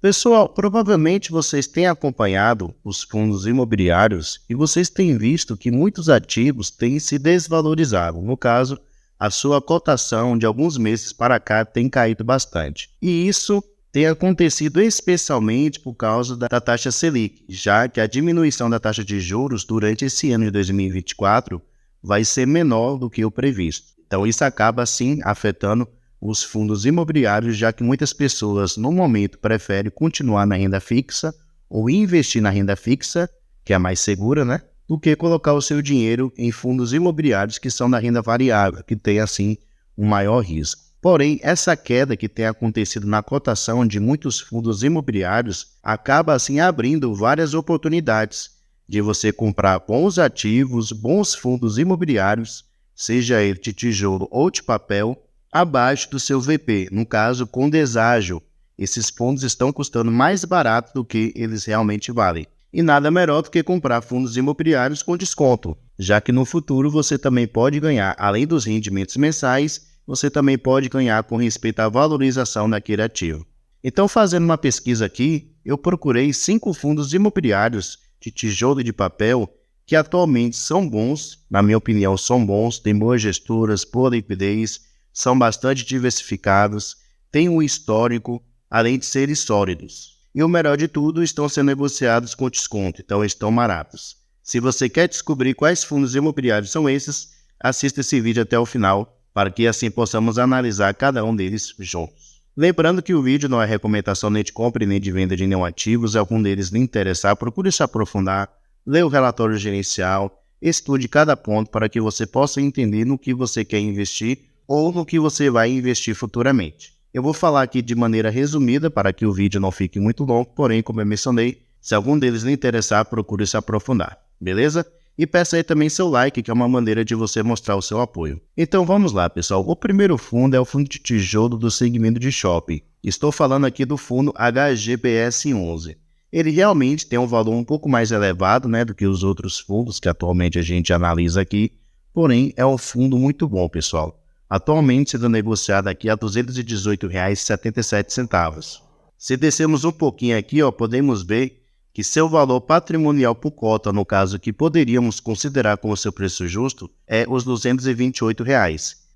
Pessoal, provavelmente vocês têm acompanhado os fundos imobiliários e vocês têm visto que muitos ativos têm se desvalorizado. No caso, a sua cotação de alguns meses para cá tem caído bastante. E isso tem acontecido especialmente por causa da taxa Selic, já que a diminuição da taxa de juros durante esse ano de 2024 vai ser menor do que o previsto. Então isso acaba sim afetando os fundos imobiliários, já que muitas pessoas no momento preferem continuar na renda fixa ou investir na renda fixa, que é mais segura, né? Do que colocar o seu dinheiro em fundos imobiliários que são da renda variável, que tem assim um maior risco. Porém, essa queda que tem acontecido na cotação de muitos fundos imobiliários acaba assim abrindo várias oportunidades de você comprar bons ativos, bons fundos imobiliários, seja ele de tijolo ou de papel, abaixo do seu VP, no caso com deságio. Esses fundos estão custando mais barato do que eles realmente valem. E nada melhor do que comprar fundos imobiliários com desconto, já que no futuro você também pode ganhar, além dos rendimentos mensais, você também pode ganhar com respeito à valorização daquele ativo. Então, fazendo uma pesquisa aqui, eu procurei 5 fundos imobiliários de tijolo e de papel que atualmente são bons, na minha opinião são bons, têm boas gestoras, boa liquidez, são bastante diversificados, têm um histórico, além de serem sólidos. E o melhor de tudo, estão sendo negociados com desconto, então estão baratos. Se você quer descobrir quais fundos imobiliários são esses, assista esse vídeo até o final, para que assim possamos analisar cada um deles juntos. Lembrando que o vídeo não é recomendação nem de compra nem de venda de nenhum ativo, se algum deles lhe interessar, procure se aprofundar, leia o relatório gerencial, estude cada ponto para que você possa entender no que você quer investir ou no que você vai investir futuramente. Eu vou falar aqui de maneira resumida para que o vídeo não fique muito longo, porém, como eu mencionei, se algum deles lhe interessar, procure se aprofundar, beleza? E peça aí também seu like, que é uma maneira de você mostrar o seu apoio. Então vamos lá, pessoal. O primeiro fundo é o fundo de tijolo do segmento de shopping. Estou falando aqui do fundo HGBS11. Ele realmente tem um valor um pouco mais elevado, né, do que os outros fundos que atualmente a gente analisa aqui, porém é um fundo muito bom, pessoal. Atualmente sendo negociado aqui a R$ 218,77. Se descermos um pouquinho aqui, podemos ver que seu valor patrimonial por cota, no caso que poderíamos considerar como seu preço justo, é os R$ 228.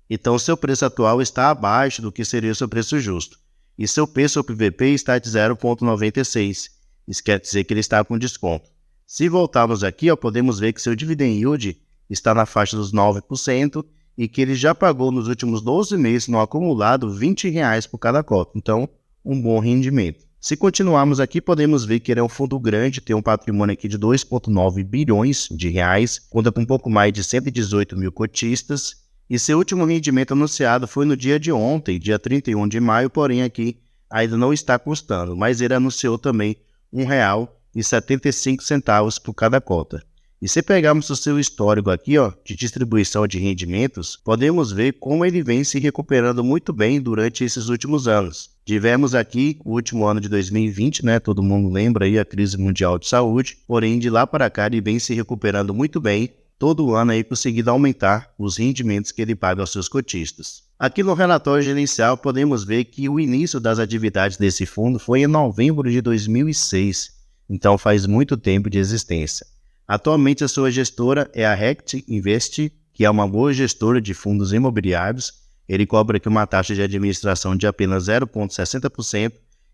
Então seu preço atual está abaixo do que seria o seu preço justo. E seu P sobre VP está de 0,96. Isso quer dizer que ele está com desconto. Se voltarmos aqui, podemos ver que seu dividend yield está na faixa dos 9%, e que ele já pagou nos últimos 12 meses no acumulado R$ 20 por cada cota. Então, um bom rendimento. Se continuarmos aqui, podemos ver que ele é um fundo grande, tem um patrimônio aqui de 2,9 bilhões de reais, conta com um pouco mais de 118 mil cotistas, e seu último rendimento anunciado foi no dia de ontem, dia 31 de maio, porém aqui ainda não está custando, mas ele anunciou também R$ 1,75 por cada cota. E se pegarmos o seu histórico aqui, de distribuição de rendimentos, podemos ver como ele vem se recuperando muito bem durante esses últimos anos. Tivemos aqui o último ano de 2020, né? Todo mundo lembra aí a crise mundial de saúde, porém de lá para cá ele vem se recuperando muito bem, todo ano aí conseguindo aumentar os rendimentos que ele paga aos seus cotistas. Aqui no relatório gerencial podemos ver que o início das atividades desse fundo foi em novembro de 2006, então faz muito tempo de existência. Atualmente a sua gestora é a Rect Invest, que é uma boa gestora de fundos imobiliários. Ele cobra aqui uma taxa de administração de apenas 0,60%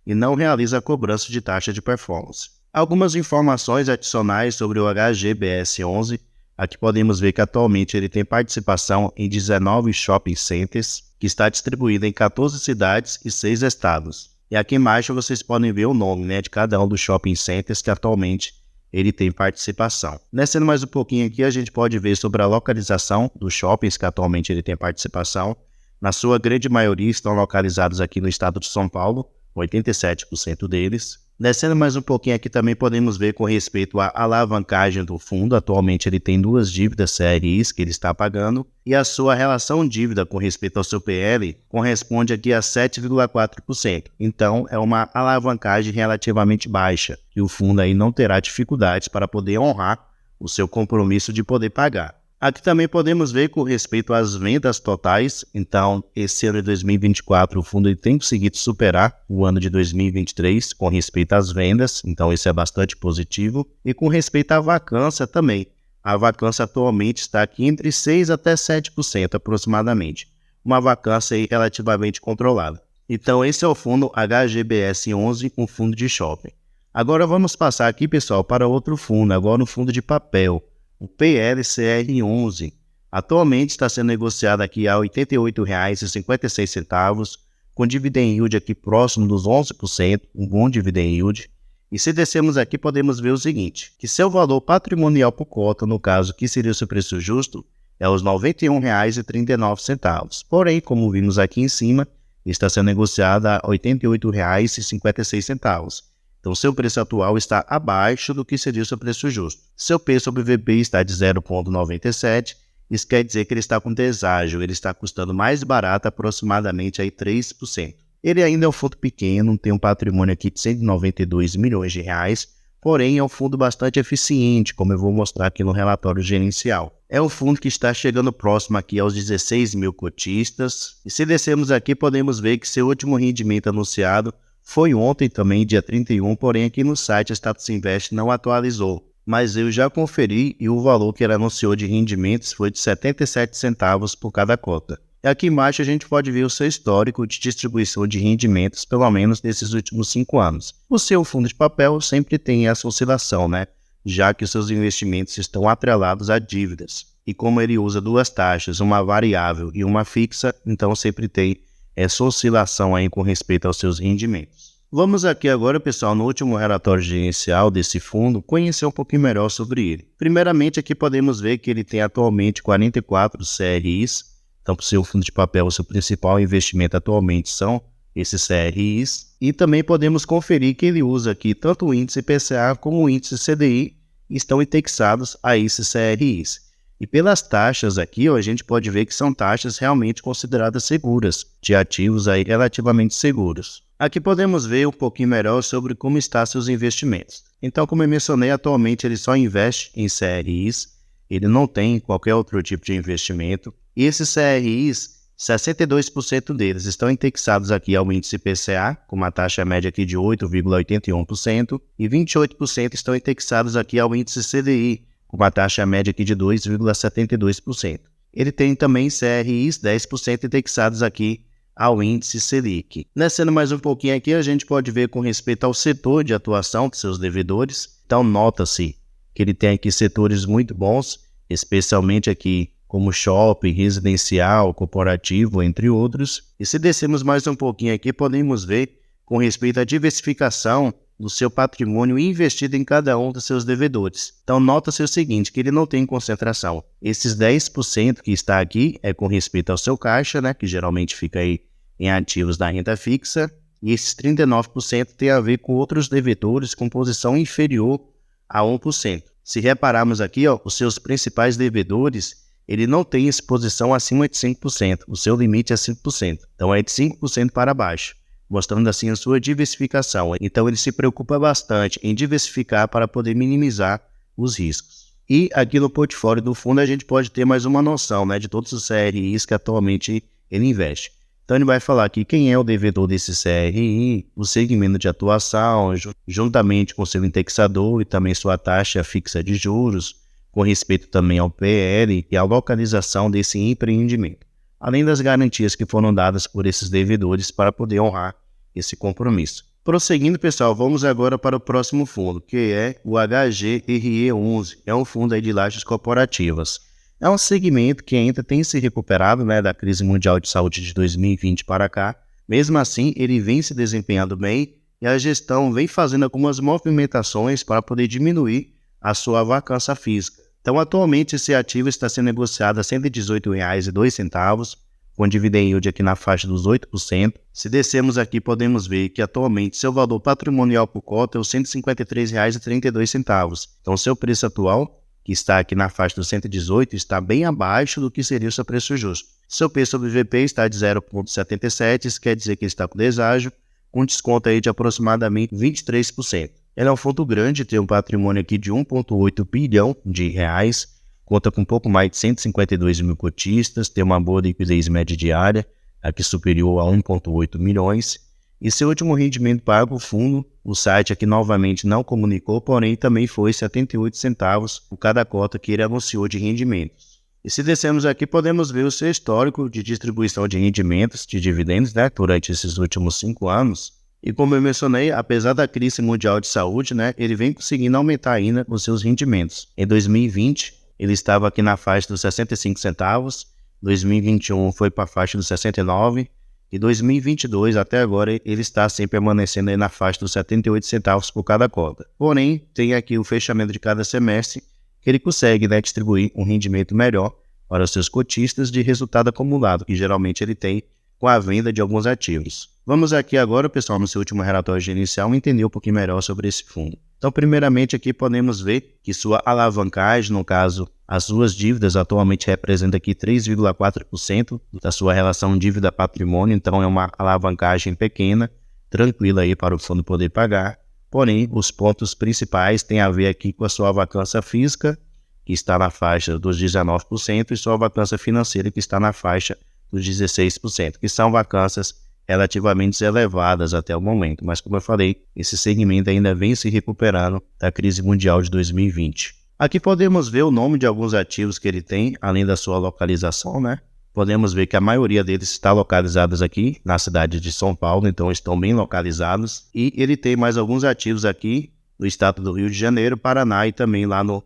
e não realiza a cobrança de taxa de performance. Algumas informações adicionais sobre o HGBS11. Aqui podemos ver que atualmente ele tem participação em 19 shopping centers, que está distribuído em 14 cidades e 6 estados. E aqui embaixo vocês podem ver o nome, né, de cada um dos shopping centers que atualmente ele tem participação. Descendo mais um pouquinho aqui, a gente pode ver sobre a localização dos shoppings que atualmente ele tem participação. Na sua grande maioria estão localizados aqui no estado de São Paulo, 87% deles. Descendo mais um pouquinho aqui também podemos ver com respeito à alavancagem do fundo. Atualmente ele tem 2 dívidas CRIs que ele está pagando e a sua relação dívida com respeito ao seu PL corresponde aqui a 7,4%. Então é uma alavancagem relativamente baixa e o fundo aí não terá dificuldades para poder honrar o seu compromisso de poder pagar. Aqui também podemos ver com respeito às vendas totais. Então, esse ano de 2024, o fundo tem conseguido superar o ano de 2023 com respeito às vendas. Então, isso é bastante positivo. E com respeito à vacância também. A vacância atualmente está aqui entre 6% até 7% aproximadamente. Uma vacância aí relativamente controlada. Então, esse é o fundo HGBS11, um fundo de shopping. Agora vamos passar aqui, pessoal, para outro fundo, agora um fundo de papel. O PLCR11 atualmente está sendo negociado aqui a R$ 88,56, com dividend yield aqui próximo dos 11%, um bom dividend yield. E se descermos aqui, podemos ver o seguinte, que seu valor patrimonial por cota, no caso, que seria o seu preço justo, é os R$ 91,39. Porém, como vimos aqui em cima, está sendo negociado a R$ 88,56. Então, seu preço atual está abaixo do que seria o seu preço justo. Seu P sobre VP está de 0,97. Isso quer dizer que ele está com deságio. Ele está custando mais barato, aproximadamente aí 3%. Ele ainda é um fundo pequeno, tem um patrimônio aqui de 192 milhões de reais. Porém, é um fundo bastante eficiente, como eu vou mostrar aqui no relatório gerencial. É um fundo que está chegando próximo aqui aos 16 mil cotistas. E se descermos aqui, podemos ver que seu último rendimento anunciado foi ontem também, dia 31, porém aqui no site a Status Invest não atualizou. Mas eu já conferi e o valor que ele anunciou de rendimentos foi de 77 centavos por cada cota. E aqui embaixo a gente pode ver o seu histórico de distribuição de rendimentos, pelo menos nesses últimos 5 anos. O seu fundo de papel sempre tem essa oscilação, né? Já que os seus investimentos estão atrelados a dívidas. E como ele usa duas taxas, uma variável e uma fixa, então sempre tem essa oscilação aí com respeito aos seus rendimentos. Vamos aqui agora, pessoal, no último relatório gerencial desse fundo, conhecer um pouquinho melhor sobre ele. Primeiramente, aqui podemos ver que ele tem atualmente 44 CRIs. Então, para o seu fundo de papel, o seu principal investimento atualmente são esses CRIs. E também podemos conferir que ele usa aqui tanto o índice IPCA como o índice CDI, e estão indexados a esses CRIs. E pelas taxas aqui, a gente pode ver que são taxas realmente consideradas seguras, de ativos aí relativamente seguros. Aqui podemos ver um pouquinho melhor sobre como estão seus investimentos. Então, como eu mencionei, atualmente ele só investe em CRIs, ele não tem qualquer outro tipo de investimento. E esses CRIs, 62% deles estão indexados aqui ao índice IPCA, com uma taxa média aqui de 8,81%, e 28% estão indexados aqui ao índice CDI, com uma taxa média aqui de 2,72%. Ele tem também CRIs 10% indexados aqui ao índice Selic. Descendo mais um pouquinho aqui, a gente pode ver com respeito ao setor de atuação de seus devedores. Então, nota-se que ele tem aqui setores muito bons, especialmente aqui como shopping, residencial, corporativo, entre outros. E se descermos mais um pouquinho aqui, podemos ver com respeito à diversificação do seu patrimônio investido em cada um dos seus devedores. Então, nota-se o seguinte, que ele não tem concentração. Esses 10% que está aqui é com respeito ao seu caixa, né, que geralmente fica aí em ativos da renda fixa, e esses 39% tem a ver com outros devedores com posição inferior a 1%. Se repararmos aqui, os seus principais devedores, ele não tem exposição acima de 5%, o seu limite é 5%, então é de 5% para baixo, mostrando assim a sua diversificação. Então ele se preocupa bastante em diversificar para poder minimizar os riscos. E aqui no portfólio do fundo a gente pode ter mais uma noção, né, de todos os CRIs que atualmente ele investe. Então ele vai falar aqui quem é o devedor desse CRI, o segmento de atuação, juntamente com seu indexador e também sua taxa fixa de juros, com respeito também ao PL e à localização desse empreendimento, além das garantias que foram dadas por esses devedores para poder honrar esse compromisso. Prosseguindo, pessoal, vamos agora para o próximo fundo, que é o HGRE11, é um fundo aí de lajes corporativas. É um segmento que ainda tem se recuperado, né, da crise mundial de saúde de 2020 para cá. Mesmo assim, ele vem se desempenhando bem e a gestão vem fazendo algumas movimentações para poder diminuir a sua vacância física. Então, atualmente, esse ativo está sendo negociado a R$ 118,02, com dividend yield aqui na faixa dos 8%. Se descermos aqui, podemos ver que atualmente seu valor patrimonial por cota é os R$ 153,32. Então, seu preço atual, que está aqui na faixa dos 118, está bem abaixo do que seria o seu preço justo. Seu P sobre VP está de 0,77, isso quer dizer que ele está com deságio, com desconto aí de aproximadamente 23%. Ele é um fundo grande, tem um patrimônio aqui de 1,8 bilhão de reais, conta com um pouco mais de 152 mil cotistas, tem uma boa liquidez média diária, aqui superior a 1,8 milhões, e seu último rendimento pago, o fundo, o site aqui novamente não comunicou, porém também foi 78 centavos por cada cota que ele anunciou de rendimentos. E se descermos aqui, podemos ver o seu histórico de distribuição de rendimentos, de dividendos, né, durante esses últimos 5 anos. E como eu mencionei, apesar da crise mundial de saúde, né, ele vem conseguindo aumentar ainda os seus rendimentos. Em 2020, ele estava aqui na faixa dos 65 centavos, 2021 foi para a faixa dos 69, e 2022 até agora ele está sempre permanecendo aí na faixa dos 78 centavos por cada cota. Porém, tem aqui o fechamento de cada semestre, que ele consegue, né, distribuir um rendimento melhor para os seus cotistas de resultado acumulado, que geralmente ele tem com a venda de alguns ativos. Vamos aqui agora, pessoal, no seu último relatório gerencial, entender um pouquinho melhor sobre esse fundo. Então, primeiramente aqui podemos ver que sua alavancagem, no caso, as suas dívidas atualmente representam aqui 3,4% da sua relação dívida-patrimônio, então é uma alavancagem pequena, tranquila aí para o fundo poder pagar. Porém, os pontos principais têm a ver aqui com a sua vacância física, que está na faixa dos 19%, e sua vacância financeira, que está na faixa dos 16%, que são vacâncias relativamente elevadas até o momento. Mas, como eu falei, esse segmento ainda vem se recuperando da crise mundial de 2020. Aqui podemos ver o nome de alguns ativos que ele tem, além da sua localização, né? Podemos ver que a maioria deles está localizados aqui na cidade de São Paulo, então estão bem localizados. E ele tem mais alguns ativos aqui no estado do Rio de Janeiro, Paraná e também lá no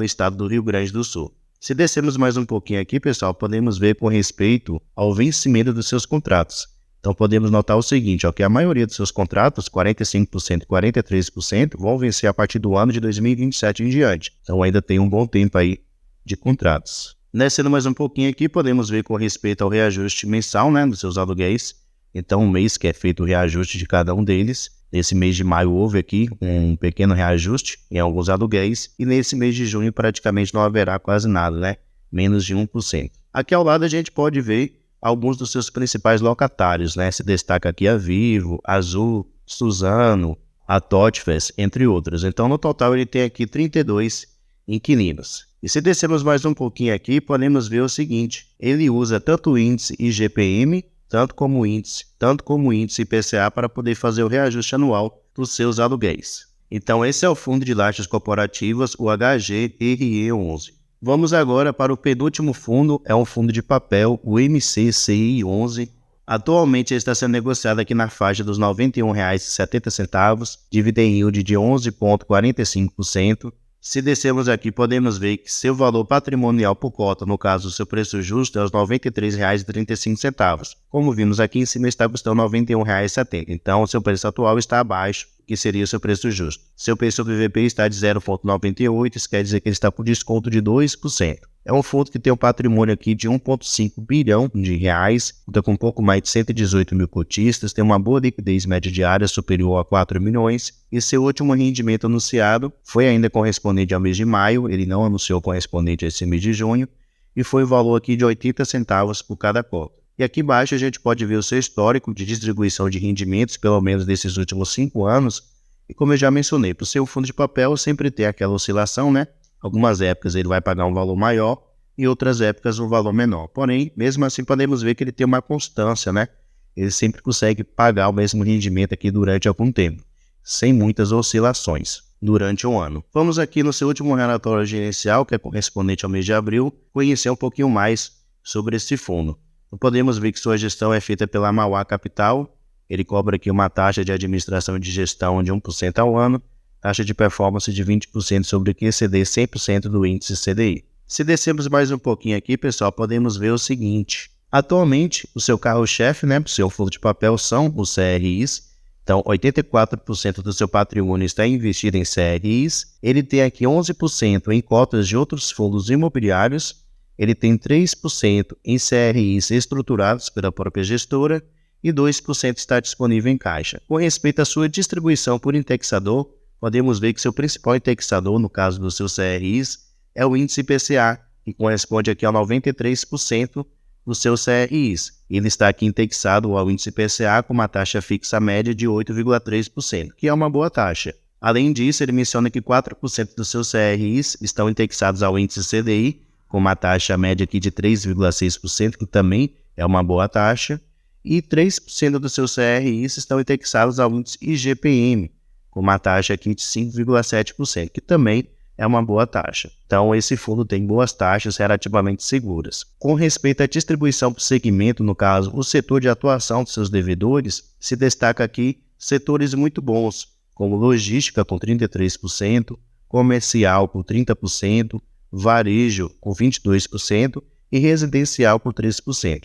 estado do Rio Grande do Sul. Se descermos mais um pouquinho aqui, pessoal, podemos ver com respeito ao vencimento dos seus contratos. Então podemos notar o seguinte, ó, que a maioria dos seus contratos, 45% e 43%, vão vencer a partir do ano de 2027 em diante. Então ainda tem um bom tempo aí de contratos. Descendo mais um pouquinho aqui, podemos ver com respeito ao reajuste mensal, né, dos seus aluguéis. Então um mês que é feito o reajuste de cada um deles. Nesse mês de maio houve aqui um pequeno reajuste em alguns aluguéis e nesse mês de junho praticamente não haverá quase nada, né? Menos de 1%. Aqui ao lado a gente pode ver alguns dos seus principais locatários, né? Se destaca aqui a Vivo, Azul, Suzano, a Totfes, entre outros. Então no total ele tem aqui 32 inquilinos. E se descermos mais um pouquinho aqui, podemos ver o seguinte, ele usa tanto o índice IGPM, tanto como o índice IPCA para poder fazer o reajuste anual dos seus aluguéis. Então esse é o fundo de lajes corporativas, o HGRE11. Vamos agora para o penúltimo fundo, é um fundo de papel, o MCCI11. Atualmente ele está sendo negociado aqui na faixa dos R$ 91,70, dividend yield de 11,45%. Se descermos aqui, podemos ver que seu valor patrimonial por cota, no caso, o seu preço justo, é os R$ 93,35. Como vimos aqui em cima, está custando R$ 91,70. Então, o seu preço atual está abaixo, que seria o seu preço justo. Seu preço sobre VP está de 0,98, isso quer dizer que ele está com desconto de 2%. É um fundo que tem um patrimônio aqui de 1,5 bilhão de reais, conta com um pouco mais de 118 mil cotistas, tem uma boa liquidez média diária superior a 4 milhões e seu último rendimento anunciado foi ainda correspondente ao mês de maio, ele não anunciou correspondente a esse mês de junho, e foi o valor aqui de 80 centavos por cada cota. E aqui embaixo a gente pode ver o seu histórico de distribuição de rendimentos, pelo menos nesses últimos 5 anos, e como eu já mencionei, para o seu fundo de papel sempre tem aquela oscilação, né? Algumas épocas ele vai pagar um valor maior e outras épocas um valor menor. Porém, mesmo assim podemos ver que ele tem uma constância, né? Ele sempre consegue pagar o mesmo rendimento aqui durante algum tempo, sem muitas oscilações durante um ano. Vamos aqui no seu último relatório gerencial, que é correspondente ao mês de abril, conhecer um pouquinho mais sobre esse fundo. Então, podemos ver que sua gestão é feita pela Mauá Capital. Ele cobra aqui uma taxa de administração e de gestão de 1% ao ano, taxa de performance de 20% sobre o que exceder 100% do índice CDI. Se descermos mais um pouquinho aqui, pessoal, podemos ver o seguinte. Atualmente, o seu carro-chefe, né, o seu fundo de papel são os CRIs. Então, 84% do seu patrimônio está investido em CRIs. Ele tem aqui 11% em cotas de outros fundos imobiliários. Ele tem 3% em CRIs estruturados pela própria gestora e 2% está disponível em caixa. Com respeito à sua distribuição por indexador, podemos ver que seu principal indexador, no caso dos seus CRIs, é o índice IPCA, que corresponde aqui a 93% dos seus CRIs. Ele está aqui indexado ao índice IPCA com uma taxa fixa média de 8,3%, que é uma boa taxa. Além disso, ele menciona que 4% dos seus CRIs estão indexados ao índice CDI, com uma taxa média aqui de 3,6%, que também é uma boa taxa, e 3% dos seus CRIs estão indexados ao índice IGPM, com uma taxa aqui de 5,7%, que também é uma boa taxa. Então, esse fundo tem boas taxas relativamente seguras. Com respeito à distribuição por segmento, no caso, o setor de atuação dos seus devedores, se destaca aqui setores muito bons, como logística com 33%, comercial com 30%, varejo com 22% e residencial com 13%.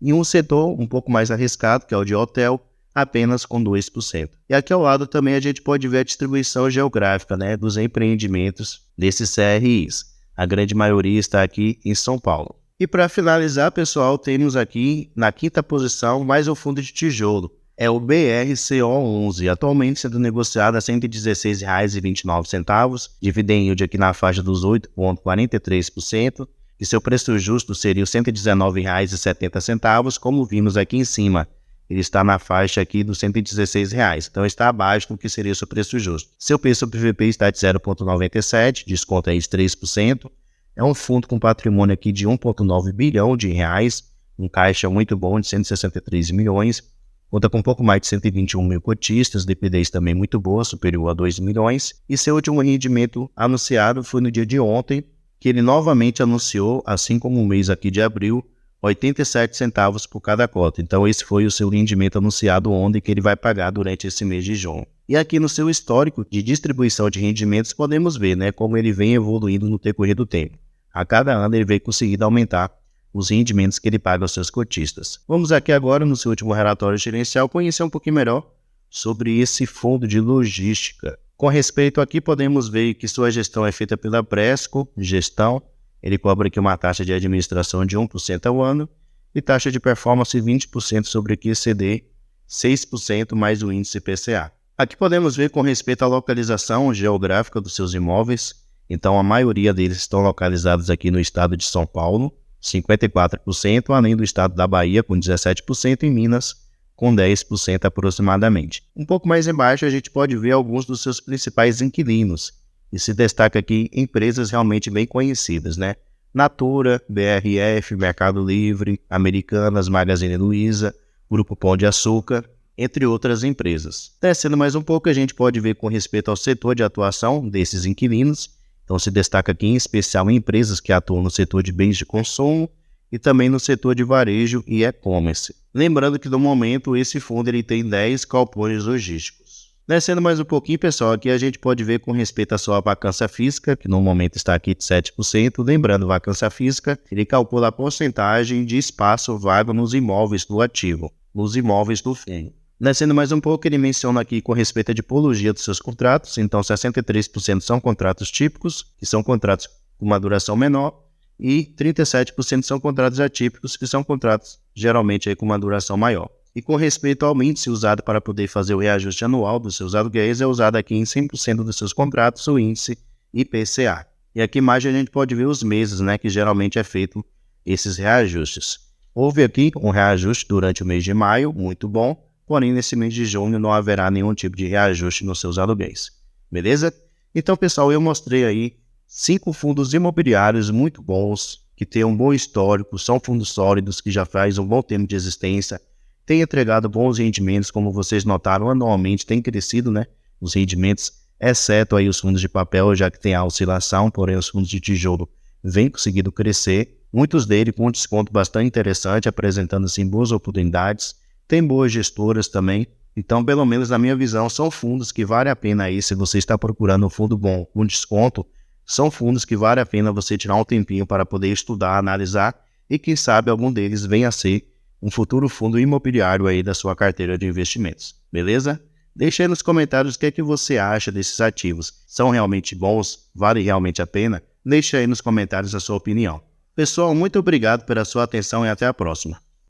E um setor um pouco mais arriscado, que é o de hotel, apenas com 2%. E aqui ao lado também a gente pode ver a distribuição geográfica, né, dos empreendimentos desses CRIs. A grande maioria está aqui em São Paulo. E para finalizar, pessoal, temos aqui na quinta posição mais um fundo de tijolo. É o BRCO11, atualmente sendo negociado a R$ 116,29, dividend yield aqui na faixa dos 8,43%, e seu preço justo seria R$ 119,70, como vimos aqui em cima. Ele está na faixa aqui dos R$ 116, então está abaixo do que seria o seu preço justo. Seu preço PVP está de 0,97, desconto aí de 3%. É um fundo com patrimônio aqui de 1,9 bilhão de reais, um caixa muito bom de 163 milhões. Conta com um pouco mais de 121 mil cotistas, liquidez também muito boa, superior a 2 milhões. E seu último rendimento anunciado foi no dia de ontem, que ele novamente anunciou, assim como o mês aqui de abril, 87 centavos por cada cota. Então esse foi o seu rendimento anunciado ontem, que ele vai pagar durante esse mês de junho. E aqui no seu histórico de distribuição de rendimentos podemos ver, né, como ele vem evoluindo no decorrer do tempo. A cada ano ele vem conseguindo aumentar os rendimentos que ele paga aos seus cotistas. Vamos aqui agora, no seu último relatório gerencial, conhecer um pouquinho melhor sobre esse fundo de logística. Com respeito aqui, podemos ver que sua gestão é feita pela Presco Gestão. Ele cobra aqui uma taxa de administração de 1% ao ano e taxa de performance 20% sobre o QCD, 6% mais o índice PCA. Aqui podemos ver com respeito à localização geográfica dos seus imóveis. Então, a maioria deles estão localizados aqui no estado de São Paulo, 54%, além do estado da Bahia, com 17%, e Minas, com 10% aproximadamente. Um pouco mais embaixo, a gente pode ver alguns dos seus principais inquilinos, e se destaca aqui empresas realmente bem conhecidas, né? Natura, BRF, Mercado Livre, Americanas, Magazine Luiza, Grupo Pão de Açúcar, entre outras empresas. Descendo mais um pouco, a gente pode ver com respeito ao setor de atuação desses inquilinos. Então se destaca aqui em especial empresas que atuam no setor de bens de consumo e também no setor de varejo e e-commerce. Lembrando que no momento esse fundo ele tem 10 galpões logísticos. Descendo mais um pouquinho, pessoal, aqui a gente pode ver com respeito à sua vacância física, que no momento está aqui de 7%. Lembrando, vacância física, ele calcula a porcentagem de espaço vago nos imóveis do ativo, nos imóveis do fundo. Descendo mais um pouco, ele menciona aqui com respeito à tipologia dos seus contratos. Então, 63% são contratos típicos, que são contratos com uma duração menor, e 37% são contratos atípicos, que são contratos geralmente aí com uma duração maior. E com respeito ao índice usado para poder fazer o reajuste anual dos seus aluguéis, é usado aqui em 100% dos seus contratos o índice IPCA. E aqui embaixo a gente pode ver os meses, né, que geralmente é feito esses reajustes. Houve aqui um reajuste durante o mês de maio, muito bom. Porém, nesse mês de junho não haverá nenhum tipo de reajuste nos seus aluguéis. Beleza? Então, pessoal, eu mostrei aí 5 fundos imobiliários muito bons, que têm um bom histórico, são fundos sólidos, que já faz um bom tempo de existência, têm entregado bons rendimentos, como vocês notaram, anualmente tem crescido, né, os rendimentos, exceto aí os fundos de papel, já que tem a oscilação, porém os fundos de tijolo vêm conseguindo crescer, muitos deles com um desconto bastante interessante, apresentando assim boas oportunidades. Tem boas gestoras também, então pelo menos na minha visão são fundos que vale a pena aí, se você está procurando um fundo bom com desconto, são fundos que vale a pena você tirar um tempinho para poder estudar, analisar e quem sabe algum deles venha a ser um futuro fundo imobiliário aí da sua carteira de investimentos, beleza? Deixe aí nos comentários o que é que você acha desses ativos, são realmente bons, vale realmente a pena? Deixe aí nos comentários a sua opinião. Pessoal, muito obrigado pela sua atenção e até a próxima.